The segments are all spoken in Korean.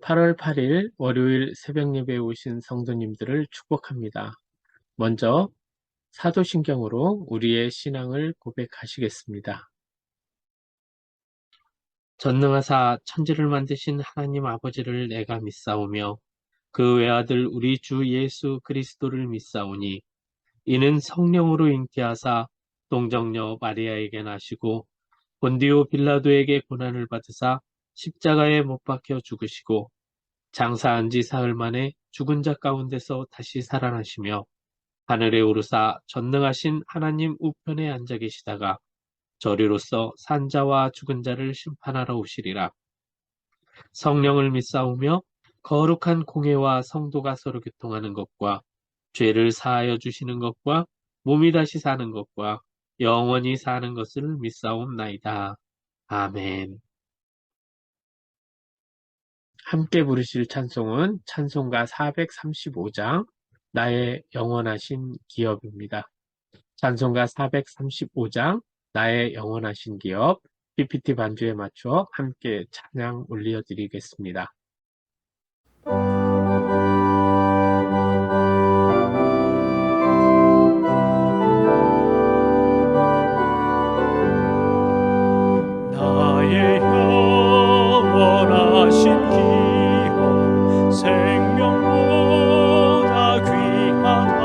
8월 8일 월요일 새벽 예배에 오신 성도님들을 축복합니다. 먼저 사도신경으로 우리의 신앙을 고백하시겠습니다. 전능하사 천지를 만드신 하나님 아버지를 내가 믿사오며 그 외아들 우리 주 예수 그리스도를 믿사오니 이는 성령으로 잉태하사 동정녀 마리아에게 나시고 본디오 빌라도에게 고난을 받으사 십자가에 못 박혀 죽으시고 장사한 지 사흘 만에 죽은 자 가운데서 다시 살아나시며 하늘에 오르사 전능하신 하나님 우편에 앉아 계시다가 저리로서 산자와 죽은 자를 심판하러 오시리라. 성령을 믿사오며 거룩한 공회와 성도가 서로 교통하는 것과 죄를 사하여 주시는 것과 몸이 다시 사는 것과 영원히 사는 것을 믿사옵나이다. 아멘. 함께 부르실 찬송은 찬송가 435장 나의 영원하신 기업입니다. 찬송가 435장 나의 영원하신 기업 PPT 반주에 맞춰 함께 찬양 올려드리겠습니다. 나의 영원하신 기업 생명보다 귀하다.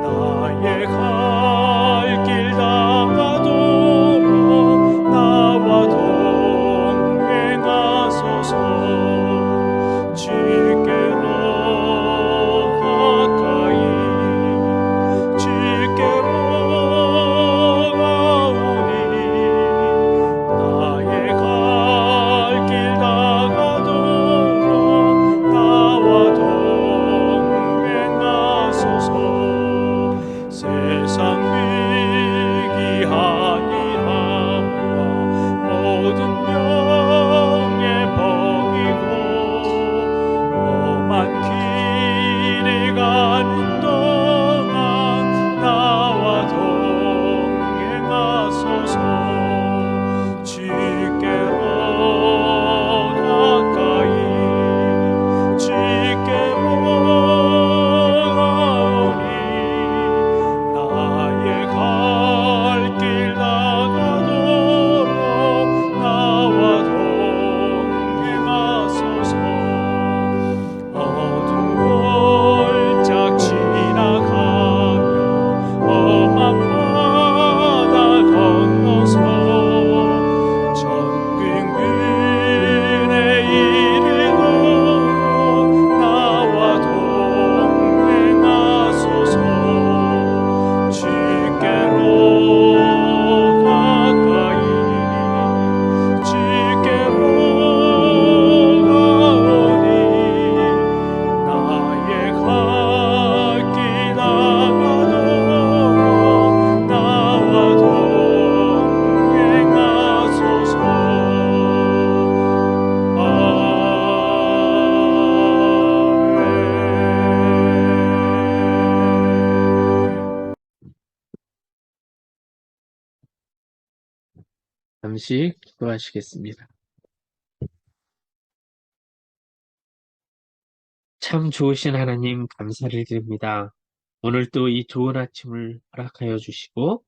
나의 갈 길 다가도록 나와 동행하소서. 주께로 가까이 주께로 가오니 나의 갈 길 다가도록 나와 동행하소서. 세상 위기 아니하며 모든 병에 벗기고 험한 길을 가는 동안 나와 동행하소서. 주께로 가까이 주께로 가오니 나의 갈 길 다가도록 나와 동행하소서. 어둠 골짝 지나가며 험한 바다 건너서 전근근에 이르도록 나와 동행하소서. 주께로 가까이 주께로 가오니 나의 갈 길 다가도록 나와 동행하소서. 아멘. 잠시 기도하시겠습니다. 참 좋으신 하나님 감사를 드립니다. 오늘 또 이 좋은 아침을 허락하여 주시고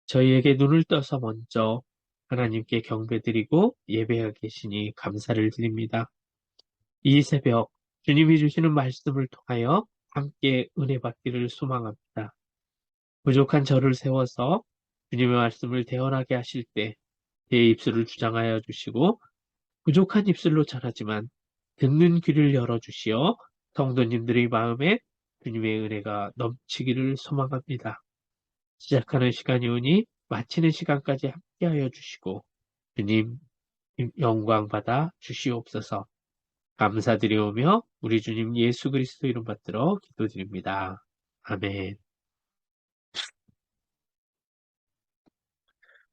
저희에게 눈을 떠서 먼저 하나님께 경배드리고 예배하고 계시니 감사를 드립니다. 이 새벽 주님이 주시는 말씀을 통하여 함께 은혜 받기를 소망합니다. 부족한 저를 세워서 주님의 말씀을 대언하게 하실 때 제 입술을 주장하여 주시고 부족한 입술로 전하지만 듣는 귀를 열어주시어 성도님들의 마음에 주님의 은혜가 넘치기를 소망합니다. 시작하는 시간이 오니 마치는 시간까지 함께하여 주시고 주님 영광 받아 주시옵소서. 감사드리오며 우리 주님 예수 그리스도 이름 받들어 기도드립니다. 아멘.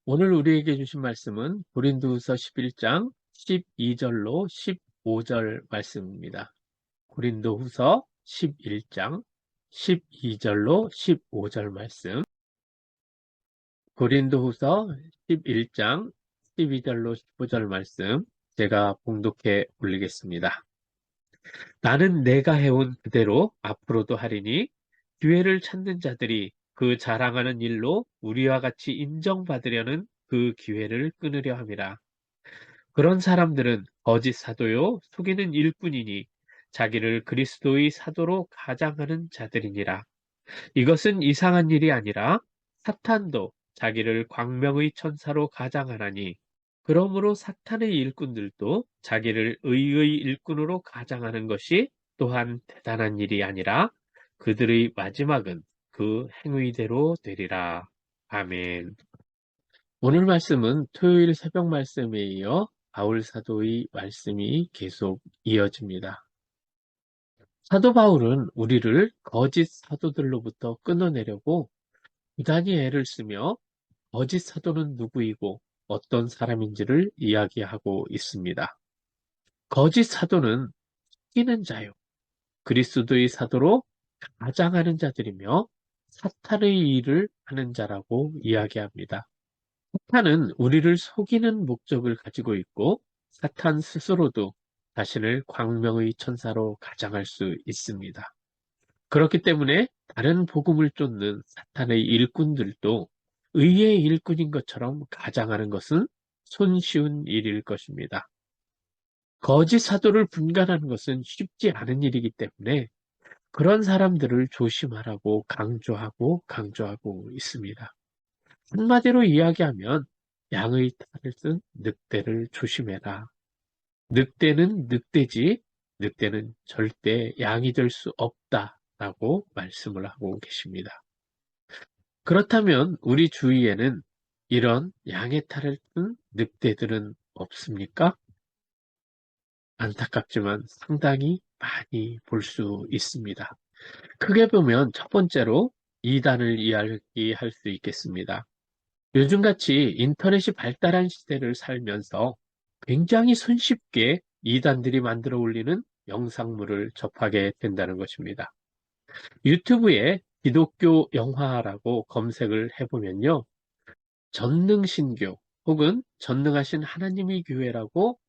오늘 우리에게 주신 말씀은 고린도후서 11장 12절로 15절 말씀입니다. 고린도후서 11장 12절로 15절 말씀. 고린도후서 11장 12절로 15절 말씀 제가 봉독해 올리겠습니다. 나는 내가 해온 그대로 앞으로도 하리니 기회를 찾는 자들이 그 자랑하는 일로 우리와 같이 인정받으려는 그 기회를 끊으려 함이라. 그런 사람들은 거짓 사도요 속이는 일뿐이니 자기를 그리스도의 사도로 가장하는 자들이니라. 이것은 이상한 일이 아니라 사탄도 자기를 광명의 천사로 가장하나니 그러므로 사탄의 일꾼들도 자기를 의의 일꾼으로 가장하는 것이 또한 대단한 일이 아니라 그들의 마지막은 그 행위대로 되리라. 아멘. 오늘 말씀은 토요일 새벽 말씀에 이어 바울 사도의 말씀이 계속 이어집니다. 사도 바울은 우리를 거짓 사도들로부터 끊어내려고 부단히 애를 쓰며 거짓 사도는 누구이고 어떤 사람인지를 이야기하고 있습니다. 거짓 사도는 속이는 자요. 그리스도의 사도로 가장하는 자들이며 사탄의 일을 하는 자라고 이야기합니다. 사탄은 우리를 속이는 목적을 가지고 있고 사탄 스스로도 자신을 광명의 천사로 가장할 수 있습니다. 그렇기 때문에 다른 복음을 쫓는 사탄의 일꾼들도 의의 일꾼인 것처럼 가장하는 것은 손쉬운 일일 것입니다. 거짓 사도를 분간하는 것은 쉽지 않은 일이기 때문에 그런 사람들을 조심하라고 강조하고 있습니다. 한마디로 이야기하면 양의 탈을 쓴 늑대를 조심해라. 늑대는 늑대지 늑대는 절대 양이 될 수 없다라고 말씀을 하고 계십니다. 그렇다면 우리 주위에는 이런 양의 탈을 쓴 늑대들은 없습니까? 안타깝지만 상당히 많이 볼 수 있습니다. 크게 보면 첫 번째로 이단을 이야기할 수 있겠습니다. 요즘같이 인터넷이 발달한 시대를 살면서 굉장히 손쉽게 이단들이 만들어 올리는 영상물을 접하게 된다는 것입니다. 유튜브에 기독교 영화라고 검색을 해보면요. 전능신교 혹은 전능하신 하나님의 교회라고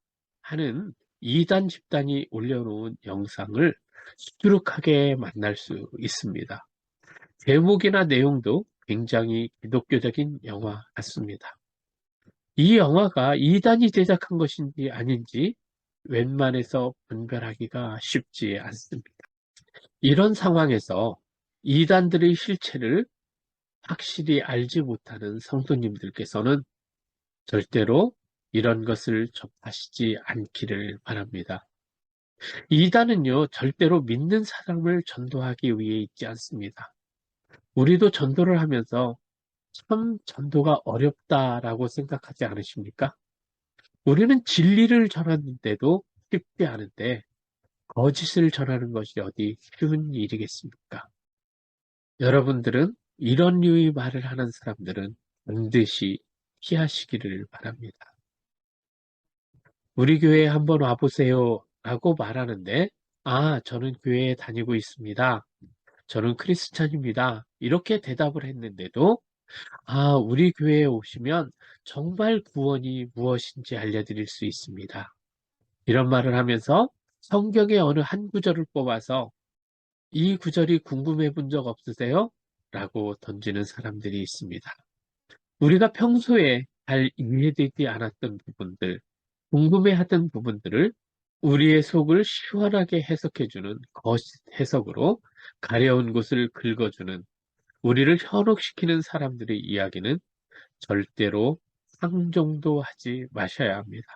하는 이단 집단이 올려놓은 영상을 수두룩하게 만날 수 있습니다. 제목이나 내용도 굉장히 기독교적인 영화 같습니다. 이 영화가 이단이 제작한 것인지 아닌지 웬만해서 분별하기가 쉽지 않습니다. 이런 상황에서 이단들의 실체를 확실히 알지 못하는 성도님들께서는 절대로 이런 것을 접하시지 않기를 바랍니다. 이단은요, 절대로 믿는 사람을 전도하기 위해 있지 않습니다. 우리도 전도를 하면서 참 전도가 어렵다라고 생각하지 않으십니까? 우리는 진리를 전하는데도 쉽지 않은데 거짓을 전하는 것이 어디 쉬운 일이겠습니까? 여러분들은 이런 류의 말을 하는 사람들은 반드시 피하시기를 바랍니다. 우리 교회에 한번 와보세요 라고 말하는데 저는 교회에 다니고 있습니다. 저는 크리스찬입니다. 이렇게 대답을 했는데도 우리 교회에 오시면 정말 구원이 무엇인지 알려드릴 수 있습니다. 이런 말을 하면서 성경의 어느 한 구절을 뽑아서 이 구절이 궁금해 본 적 없으세요? 라고 던지는 사람들이 있습니다. 우리가 평소에 잘 이해되지 않았던 부분들, 궁금해하던 부분들을 우리의 속을 시원하게 해석해주는 거짓 해석으로 가려운 곳을 긁어주는 우리를 현혹시키는 사람들의 이야기는 절대로 상종도 하지 마셔야 합니다.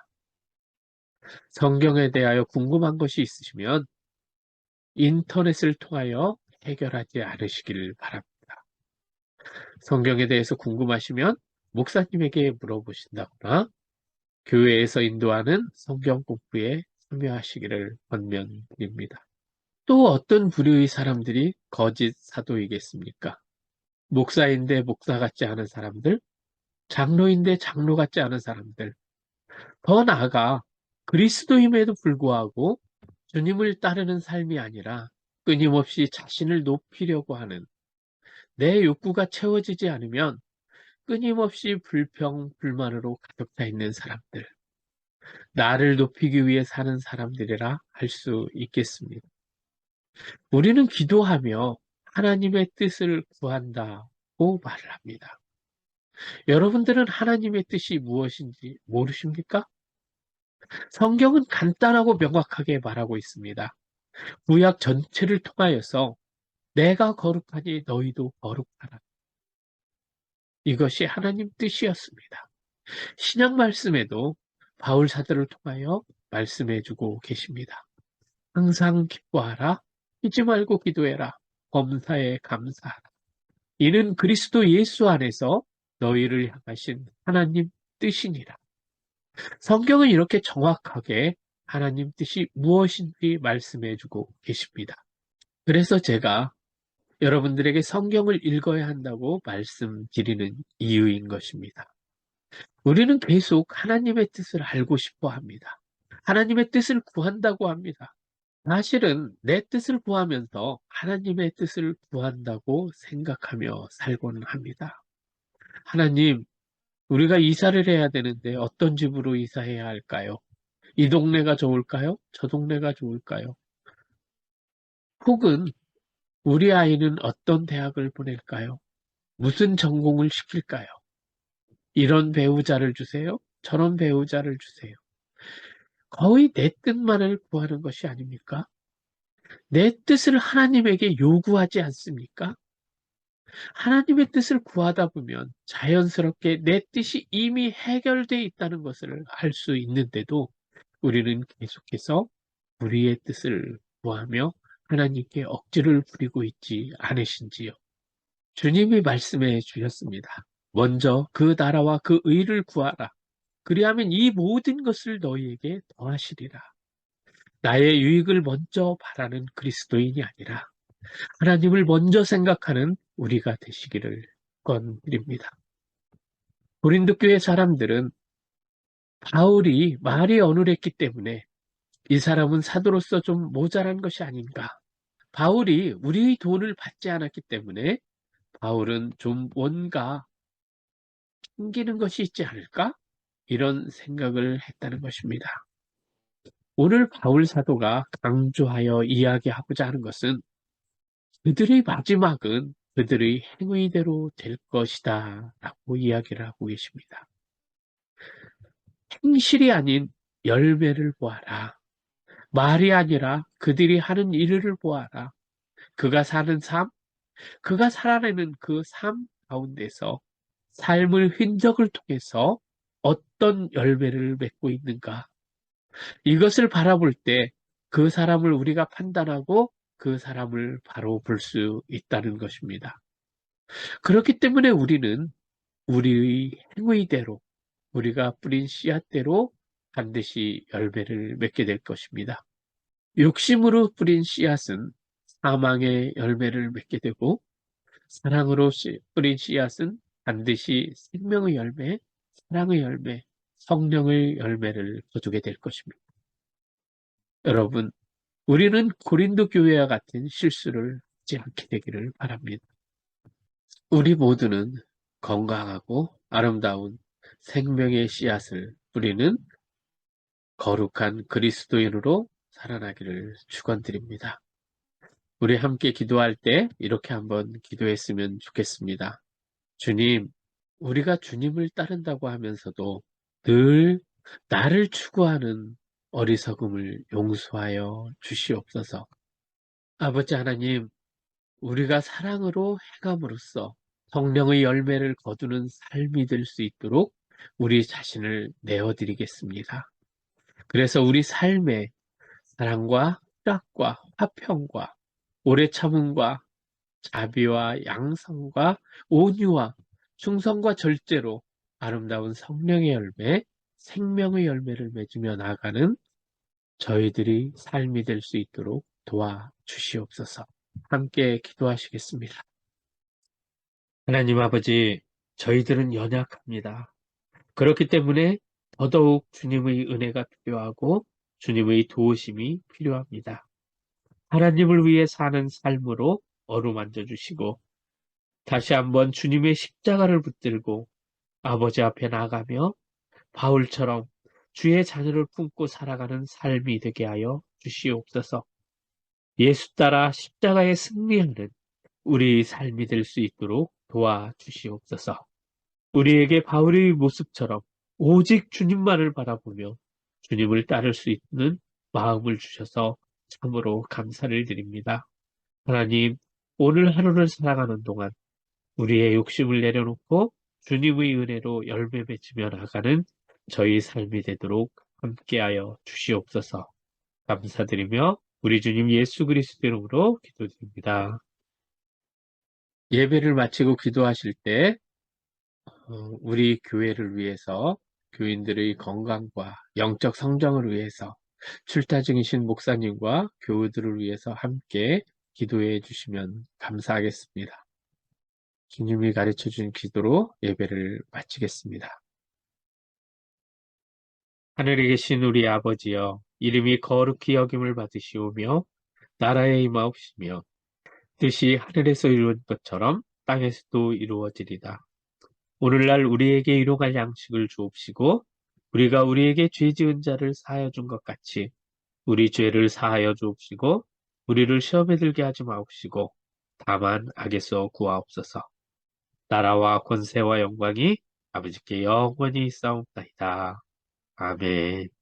성경에 대하여 궁금한 것이 있으시면 인터넷을 통하여 해결하지 않으시길 바랍니다. 성경에 대해서 궁금하시면 목사님에게 물어보신다거나 교회에서 인도하는 성경 공부에 참여하시기를 권면드립니다. 또 어떤 부류의 사람들이 거짓 사도이겠습니까? 목사인데 목사 같지 않은 사람들, 장로인데 장로 같지 않은 사람들, 더 나아가 그리스도임에도 불구하고 주님을 따르는 삶이 아니라 끊임없이 자신을 높이려고 하는 내 욕구가 채워지지 않으면 끊임없이 불평, 불만으로 가득 차 있는 사람들. 나를 높이기 위해 사는 사람들이라 할 수 있겠습니다. 우리는 기도하며 하나님의 뜻을 구한다고 말을 합니다. 여러분들은 하나님의 뜻이 무엇인지 모르십니까? 성경은 간단하고 명확하게 말하고 있습니다. 구약 전체를 통하여서 내가 거룩하니 너희도 거룩하라. 이것이 하나님 뜻이었습니다. 신약 말씀에도 바울 사도를 통하여 말씀해 주고 계십니다. 항상 기뻐하라. 잊지 말고 기도해라. 범사에 감사하라. 이는 그리스도 예수 안에서 너희를 향하신 하나님 뜻이니라. 성경은 이렇게 정확하게 하나님 뜻이 무엇인지 말씀해 주고 계십니다. 그래서 제가 여러분들에게 성경을 읽어야 한다고 말씀드리는 이유인 것입니다. 우리는 계속 하나님의 뜻을 알고 싶어 합니다. 하나님의 뜻을 구한다고 합니다. 사실은 내 뜻을 구하면서 하나님의 뜻을 구한다고 생각하며 살고는 합니다. 하나님, 우리가 이사를 해야 되는데 어떤 집으로 이사해야 할까요? 이 동네가 좋을까요? 저 동네가 좋을까요? 혹은 우리 아이는 어떤 대학을 보낼까요? 무슨 전공을 시킬까요? 이런 배우자를 주세요. 저런 배우자를 주세요. 거의 내 뜻만을 구하는 것이 아닙니까? 내 뜻을 하나님에게 요구하지 않습니까? 하나님의 뜻을 구하다 보면 자연스럽게 내 뜻이 이미 해결되어 있다는 것을 알 수 있는데도 우리는 계속해서 우리의 뜻을 구하며 하나님께 억지를 부리고 있지 않으신지요? 주님이 말씀해 주셨습니다. 먼저 그 나라와 그 의를 구하라. 그리하면 이 모든 것을 너희에게 더하시리라. 나의 유익을 먼저 바라는 그리스도인이 아니라 하나님을 먼저 생각하는 우리가 되시기를 축원드립니다. 고린도 교회 사람들은 바울이 말이 어눌했기 때문에 이 사람은 사도로서 좀 모자란 것이 아닌가. 바울이 우리의 돈을 받지 않았기 때문에 바울은 좀 뭔가 숨기는 것이 있지 않을까? 이런 생각을 했다는 것입니다. 오늘 바울 사도가 강조하여 이야기하고자 하는 것은 그들의 마지막은 그들의 행위대로 될 것이다 라고 이야기를 하고 계십니다. 행실이 아닌 열매를 보아라. 말이 아니라 그들이 하는 일을 보아라. 그가 사는 삶, 그가 살아내는 그 삶 가운데서 삶의 흔적을 통해서 어떤 열매를 맺고 있는가. 이것을 바라볼 때 그 사람을 우리가 판단하고 그 사람을 바로 볼 수 있다는 것입니다. 그렇기 때문에 우리는 우리의 행위대로, 우리가 뿌린 씨앗대로 반드시 열매를 맺게 될 것입니다. 욕심으로 뿌린 씨앗은 사망의 열매를 맺게 되고, 사랑으로 뿌린 씨앗은 반드시 생명의 열매, 사랑의 열매, 성령의 열매를 거두게 될 것입니다. 여러분, 우리는 고린도 교회와 같은 실수를 하지 않게 되기를 바랍니다. 우리 모두는 건강하고 아름다운 생명의 씨앗을 뿌리는 거룩한 그리스도인으로 살아나기를 축원드립니다. 우리 함께 기도할 때 이렇게 한번 기도했으면 좋겠습니다. 주님, 우리가 주님을 따른다고 하면서도 늘 나를 추구하는 어리석음을 용서하여 주시옵소서. 아버지 하나님, 우리가 사랑으로 행함으로써 성령의 열매를 거두는 삶이 될 수 있도록 우리 자신을 내어드리겠습니다. 그래서 우리 삶에 사랑과 희락과 화평과 오래 참음과 자비와 양성과 온유와 충성과 절제로 아름다운 성령의 열매, 생명의 열매를 맺으며 나아가는 저희들이 삶이 될 수 있도록 도와주시옵소서. 함께 기도하시겠습니다. 하나님 아버지, 저희들은 연약합니다. 그렇기 때문에 더더욱 주님의 은혜가 필요하고 주님의 도우심이 필요합니다. 하나님을 위해 사는 삶으로 어루만져 주시고 다시 한번 주님의 십자가를 붙들고 아버지 앞에 나가며 바울처럼 주의 자녀를 품고 살아가는 삶이 되게 하여 주시옵소서. 예수 따라 십자가에 승리하는 우리 삶이 될 수 있도록 도와주시옵소서. 우리에게 바울의 모습처럼 오직 주님만을 바라보며 주님을 따를 수 있는 마음을 주셔서 참으로 감사를 드립니다. 하나님, 오늘 하루를 살아가는 동안 우리의 욕심을 내려놓고 주님의 은혜로 열매 맺으며 나가는 저희 삶이 되도록 함께하여 주시옵소서. 감사드리며 우리 주님 예수 그리스도 이름으로 기도드립니다. 예배를 마치고 기도하실 때 우리 교회를 위해서 교인들의 건강과 영적 성장을 위해서 출타 중이신 목사님과 교우들을 위해서 함께 기도해 주시면 감사하겠습니다. 주님이 가르쳐 준 기도로 예배를 마치겠습니다. 하늘에 계신 우리 아버지여, 이름이 거룩히 여김을 받으시오며 나라에 임하옵시며 뜻이 하늘에서 이루어진 것처럼 땅에서도 이루어지리다. 오늘날 우리에게 일용할 양식을 주옵시고 우리가 우리에게 죄 지은 자를 사하여 준 것 같이 우리 죄를 사하여 주옵시고 우리를 시험에 들게 하지 마옵시고 다만 악에서 구하옵소서. 나라와 권세와 영광이 아버지께 영원히 있사옵나이다. 아멘.